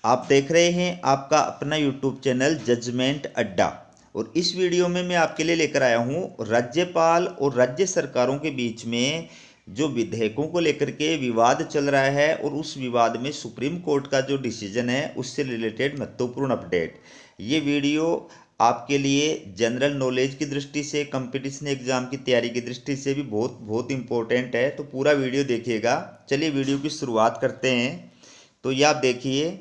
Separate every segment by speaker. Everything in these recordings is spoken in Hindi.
Speaker 1: आप देख रहे हैं आपका अपना यूट्यूब चैनल जजमेंट अड्डा। और इस वीडियो में मैं आपके लिए लेकर आया हूं राज्यपाल और राज्य सरकारों के बीच में जो विधेयकों को लेकर के विवाद चल रहा है और उस विवाद में सुप्रीम कोर्ट का जो डिसीजन है उससे रिलेटेड महत्वपूर्ण अपडेट। ये वीडियो आपके लिए जनरल नॉलेज की दृष्टि से, कंपटीशन एग्जाम की तैयारी की दृष्टि से भी बहुत बहुत इंपॉर्टेंट है, तो पूरा वीडियो देखिएगा। चलिए वीडियो की शुरुआत करते हैं। तो ये आप देखिए,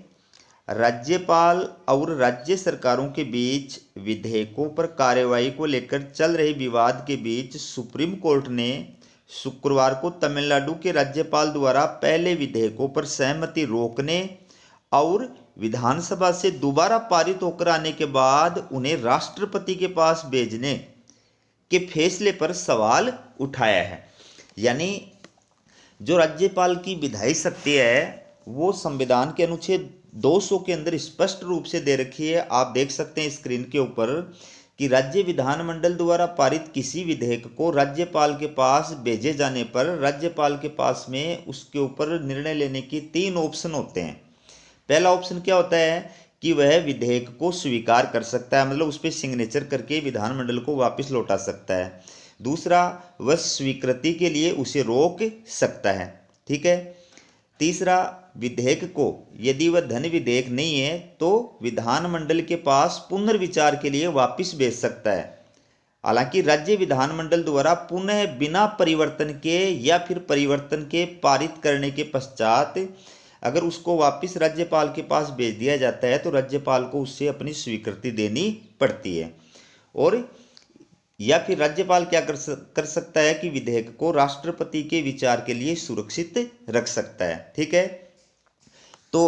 Speaker 1: राज्यपाल और राज्य सरकारों के बीच विधेयकों पर कार्रवाई को लेकर चल रहे विवाद के बीच सुप्रीम कोर्ट ने शुक्रवार को तमिलनाडु के राज्यपाल द्वारा पहले विधेयकों पर सहमति रोकने और विधानसभा से दोबारा पारित होकर आने के बाद उन्हें राष्ट्रपति के पास भेजने के फैसले पर सवाल उठाया है। यानी जो राज्यपाल की विधायी शक्ति है वो संविधान के अनुच्छेद 200 के अंदर स्पष्ट रूप से दे रखी है। आप देख सकते हैं स्क्रीन के ऊपर कि राज्य विधानमंडल द्वारा पारित किसी विधेयक को राज्यपाल के पास भेजे जाने पर राज्यपाल के पास में उसके ऊपर निर्णय लेने के 3 ऑप्शन होते हैं। पहला ऑप्शन क्या होता है कि वह विधेयक को स्वीकार कर सकता है, मतलब उस पर सिग्नेचर करके विधानमंडल को वापस लौटा सकता है। दूसरा, वह स्वीकृति के लिए उसे रोक सकता है। ठीक है। तीसरा, विधेयक को यदि वह धन विधेयक नहीं है तो विधानमंडल के पास पुनर्विचार के लिए वापस भेज सकता है। हालांकि राज्य विधानमंडल द्वारा पुनः बिना परिवर्तन के या फिर परिवर्तन के पारित करने के पश्चात अगर उसको वापस राज्यपाल के पास भेज दिया जाता है तो राज्यपाल को उससे अपनी स्वीकृति देनी पड़ती है। और या फिर राज्यपाल क्या कर सकता है कि विधेयक को राष्ट्रपति के विचार के लिए सुरक्षित रख सकता है। ठीक है। तो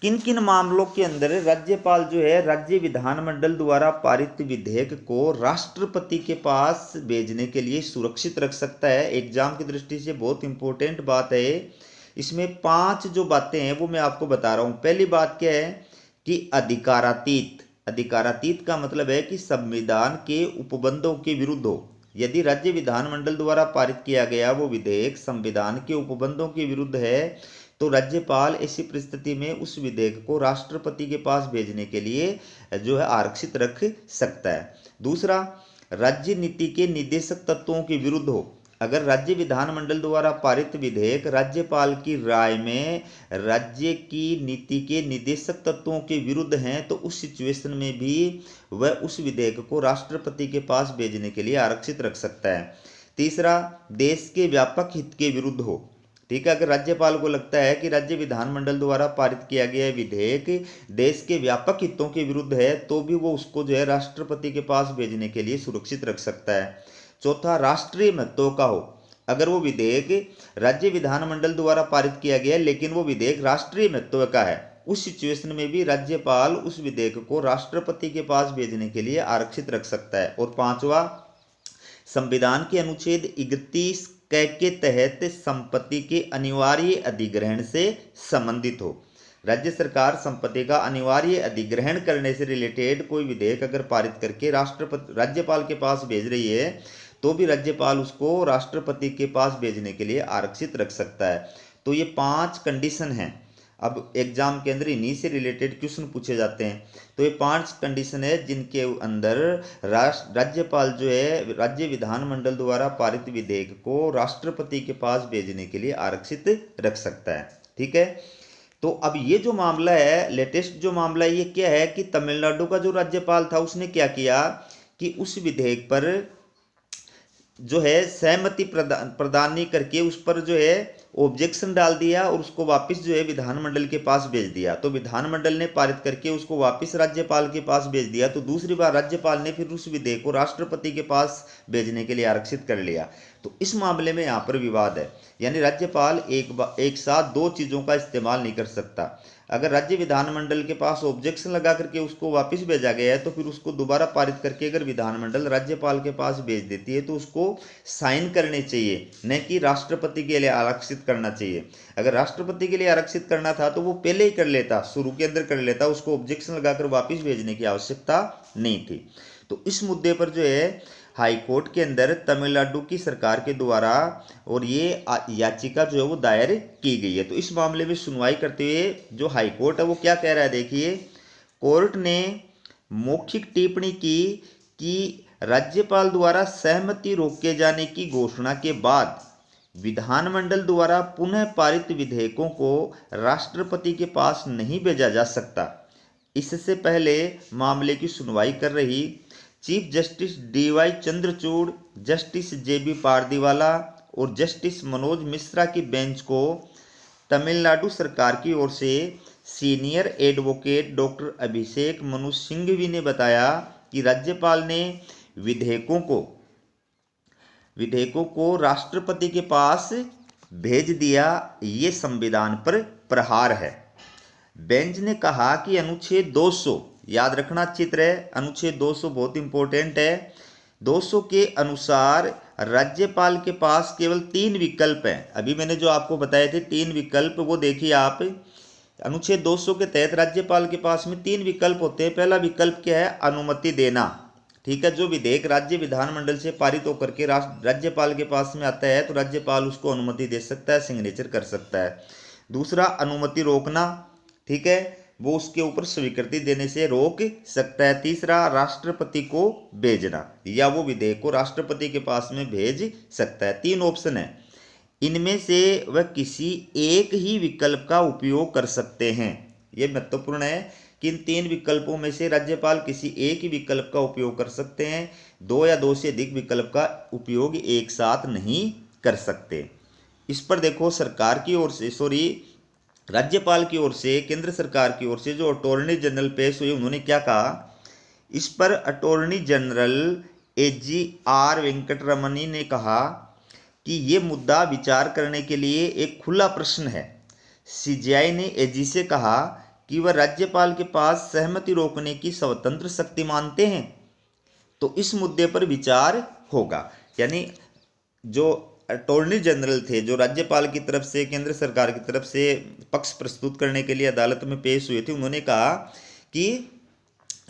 Speaker 1: किन किन मामलों के अंदर राज्यपाल जो है राज्य विधानमंडल द्वारा पारित विधेयक को राष्ट्रपति के पास भेजने के लिए सुरक्षित रख सकता है? एग्जाम की दृष्टि से बहुत इंपॉर्टेंट बात है। इसमें 5 जो बातें हैं वो मैं आपको बता रहा हूं। पहली बात क्या है कि अधिकारातीत। अधिकारातीत का मतलब है कि संविधान के उपबंधों के विरुद्ध हो। यदि राज्य विधानमंडल द्वारा पारित किया गया वो विधेयक संविधान के उपबंधों के विरुद्ध है तो राज्यपाल ऐसी परिस्थिति में उस विधेयक को राष्ट्रपति के पास भेजने के लिए जो है आरक्षित रख सकता है। दूसरा, राज्य नीति के निर्देशक तत्वों के विरुद्ध हो। अगर राज्य विधानमंडल द्वारा पारित विधेयक राज्यपाल की राय में राज्य की नीति के निर्देशक तत्वों के विरुद्ध हैं तो उस सिचुएशन में भी वह उस विधेयक को राष्ट्रपति के पास भेजने के लिए आरक्षित रख सकता है। तीसरा, देश के व्यापक हित के विरुद्ध हो। ठीक है। अगर राज्यपाल को लगता है कि राज्य विधानमंडल द्वारा पारित किया गया विधेयक देश के व्यापक हितों के विरुद्ध है तो भी वो उसको जो है राष्ट्रपति के पास भेजने के लिए सुरक्षित रख सकता है। चौथा, राष्ट्रीय महत्व का हो। अगर वो विधेयक राज्य विधानमंडल द्वारा पारित किया गया लेकिन वो विधेयक राष्ट्रीय महत्व का है, उस सिचुएशन में भी राज्यपाल उस विधेयक को राष्ट्रपति के पास भेजने के लिए आरक्षित रख सकता है। और पांचवा, संविधान के अनुच्छेद 31 के तहत संपत्ति के अनिवार्य अधिग्रहण से संबंधित हो। राज्य सरकार संपत्ति का अनिवार्य अधिग्रहण करने से रिलेटेड कोई विधेयक अगर पारित करके राज्यपाल के पास भेज रही है तो भी राज्यपाल उसको राष्ट्रपति के पास भेजने के लिए आरक्षित रख सकता है। तो ये 5 कंडीशन हैं। अब एग्जाम के अंदर इन्हीं से रिलेटेड क्वेश्चन पूछे जाते हैं। तो ये 5 कंडीशन है जिनके अंदर राज्यपाल जो है राज्य विधानमंडल द्वारा पारित विधेयक को राष्ट्रपति के पास भेजने के लिए आरक्षित रख सकता है। ठीक है। तो अब ये जो मामला है, लेटेस्ट जो मामला है, ये क्या है कि तमिलनाडु का जो राज्यपाल था उसने क्या किया कि उस विधेयक पर जो है सहमति प्रदान नहीं करके उस पर जो है ऑब्जेक्शन डाल दिया और उसको वापस जो है विधानमंडल के पास भेज दिया। तो विधानमंडल ने पारित करके उसको वापस राज्यपाल के पास भेज दिया। तो दूसरी बार राज्यपाल ने फिर उस विधेयक को राष्ट्रपति के पास भेजने के लिए आरक्षित कर लिया। तो इस मामले में यहाँ पर विवाद है। यानी राज्यपाल एक साथ 2 चीज़ों का इस्तेमाल नहीं कर सकता। अगर राज्य विधानमंडल के पास ऑब्जेक्शन लगा करके उसको वापस भेजा गया है तो फिर उसको दोबारा पारित करके अगर विधानमंडल राज्यपाल के पास भेज देती है तो उसको साइन करने चाहिए, न कि राष्ट्रपति के लिए आरक्षित करना चाहिए। अगर राष्ट्रपति के लिए आरक्षित करना था तो वो पहले ही कर लेता, शुरू के अंदर कर लेता, उसको ऑब्जेक्शन लगाकर वापस भेजने की आवश्यकता नहीं थी। तो इस मुद्दे पर जो है हाई कोर्ट के अंदर तमिलनाडु की सरकार के द्वारा और ये याचिका जो है वो दायर की गई है। तो इस मामले में सुनवाई करते हुए जो हाई कोर्ट है वो क्या कह रहा है, देखिए, कोर्ट ने मौखिक टिप्पणी की कि राज्यपाल द्वारा सहमति रोके जाने की घोषणा के बाद विधानमंडल द्वारा पुनः पारित विधेयकों को राष्ट्रपति के पास नहीं भेजा जा सकता। इससे पहले मामले की सुनवाई कर रही chief justice DY Chandrachud, justice JB Pardiwala और जस्टिस मनोज मिश्रा की बेंच को तमिलनाडु सरकार की ओर से senior advocate doctor Abhishek Manu Singhvi ने बताया कि राज्यपाल ने विधेयकों को राष्ट्रपति के पास भेज दिया, ये संविधान पर प्रहार है। बेंच ने कहा कि अनुच्छेद 200, याद रखना चित्र है, अनुच्छेद 200 बहुत इंपॉर्टेंट है। 200 के अनुसार राज्यपाल के पास केवल 3 विकल्प हैं। अभी मैंने जो आपको बताए थे 3 विकल्प, वो देखिए आप। अनुच्छेद 200 के तहत राज्यपाल के पास में 3 विकल्प होते हैं। पहला विकल्प क्या है, अनुमति देना। ठीक है, जो विधेयक राज्य विधानमंडल से पारित होकर के राज्यपाल के पास में आता है तो राज्यपाल उसको अनुमति दे सकता है, सिग्नेचर कर सकता है। दूसरा, अनुमति रोकना, ठीक है, वो उसके ऊपर स्वीकृति देने से रोक सकता है। तीसरा, राष्ट्रपति को भेजना, या वो विधेयक को राष्ट्रपति के पास में भेज सकता है। 3 ऑप्शन है, इनमें से वह किसी एक ही विकल्प का उपयोग कर सकते हैं। ये महत्वपूर्ण है कि इन 3 विकल्पों में से राज्यपाल किसी एक ही विकल्प का उपयोग कर सकते हैं। 2 या 2 से अधिक विकल्प का उपयोग एक साथ नहीं कर सकते। इस पर देखो सरकार की ओर से, राज्यपाल की ओर से, केंद्र सरकार की ओर से जो अटॉर्नी जनरल पेश हुए, उन्होंने क्या कहा, इस पर attorney general AG R Venkataramani ने कहा कि ये मुद्दा विचार करने के लिए एक खुला प्रश्न है। CJI ने AG से कहा कि वह राज्यपाल के पास सहमति रोकने की स्वतंत्र शक्ति मानते हैं, तो इस मुद्दे पर विचार होगा। यानी जो अटॉर्नी जनरल थे, जो राज्यपाल की तरफ से, केंद्र सरकार की तरफ से पक्ष प्रस्तुत करने के लिए अदालत में पेश हुए थे, उन्होंने कहा कि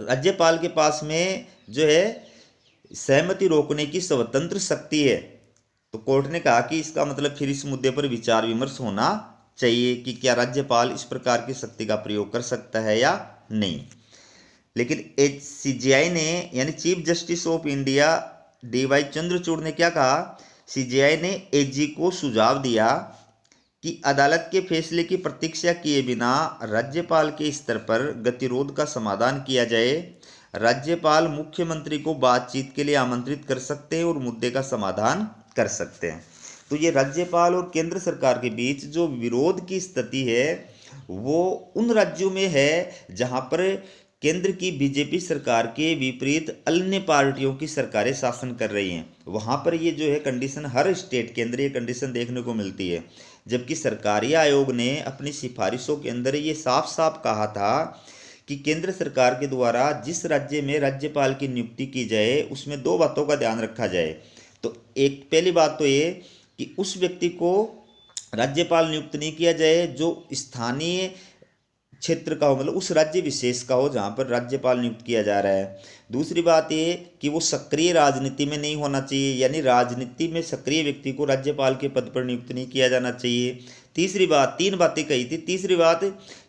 Speaker 1: राज्यपाल के पास में जो है सहमति रोकने की स्वतंत्र शक्ति है। तो कोर्ट ने कहा कि इसका मतलब फिर इस मुद्दे पर विचार विमर्श होना चाहिए कि क्या राज्यपाल इस प्रकार की शक्ति का प्रयोग कर सकता है या नहीं। लेकिन CJI ने, यानी chief justice of India DY Chandrachud ने क्या कहा, CJI ने AG को सुझाव दिया कि अदालत के फैसले की प्रतीक्षा किए बिना राज्यपाल के स्तर पर गतिरोध का समाधान किया जाए। राज्यपाल मुख्यमंत्री को बातचीत के लिए आमंत्रित कर सकते हैं और मुद्दे का समाधान कर सकते हैं। तो ये राज्यपाल और केंद्र सरकार के बीच जो विरोध की स्थिति है वो उन राज्यों में है जहां पर केंद्र की बीजेपी सरकार के विपरीत अन्य पार्टियों की सरकारें शासन कर रही हैं। वहां पर ये जो है कंडीशन हर स्टेट के अंदर ये कंडीशन देखने को मिलती है। जबकि सरकारी आयोग ने अपनी सिफारिशों के अंदर ये साफ साफ कहा था कि केंद्र सरकार के द्वारा जिस राज्य में राज्यपाल की नियुक्ति की जाए उसमें 2 बातों का ध्यान रखा जाए। तो एक पहली बात तो ये कि उस व्यक्ति को राज्यपाल नियुक्त नहीं किया जाए जो स्थानीय क्षेत्र का हो, मतलब उस राज्य विशेष का हो जहाँ पर राज्यपाल नियुक्त किया जा रहा है। दूसरी बात ये कि वो सक्रिय राजनीति में नहीं होना चाहिए, यानी राजनीति में सक्रिय व्यक्ति को राज्यपाल के पद पर नियुक्त नहीं किया जाना चाहिए। तीसरी बात, 3 बातें कही थी। तीसरी बात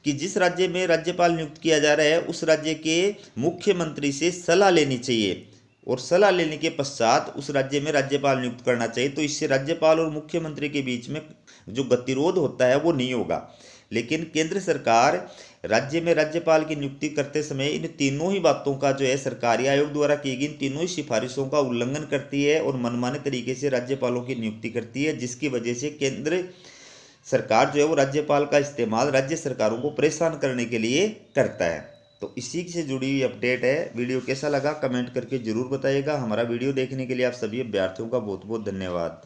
Speaker 1: कि जिस राज्य में राज्यपाल नियुक्त किया जा रहा है उस राज्य के मुख्यमंत्री से सलाह लेनी चाहिए और सलाह लेने के पश्चात उस राज्य में राज्यपाल नियुक्त करना चाहिए। तो इससे राज्यपाल और मुख्यमंत्री के बीच में जो गतिरोध होता है वो नहीं होगा। लेकिन केंद्र सरकार राज्य में राज्यपाल की नियुक्ति करते समय इन तीनों ही बातों का जो है सरकारी आयोग द्वारा की गई इन तीनों ही सिफारिशों का उल्लंघन करती है और मनमाने तरीके से राज्यपालों की नियुक्ति करती है, जिसकी वजह से केंद्र सरकार जो है वो राज्यपाल का इस्तेमाल राज्य सरकारों को परेशान करने के लिए करता है। तो इसी से जुड़ी हुई अपडेट है। वीडियो कैसा लगा कमेंट करके जरूर बताइएगा। हमारा वीडियो देखने के लिए आप सभी अभ्यर्थियों का बहुत बहुत धन्यवाद।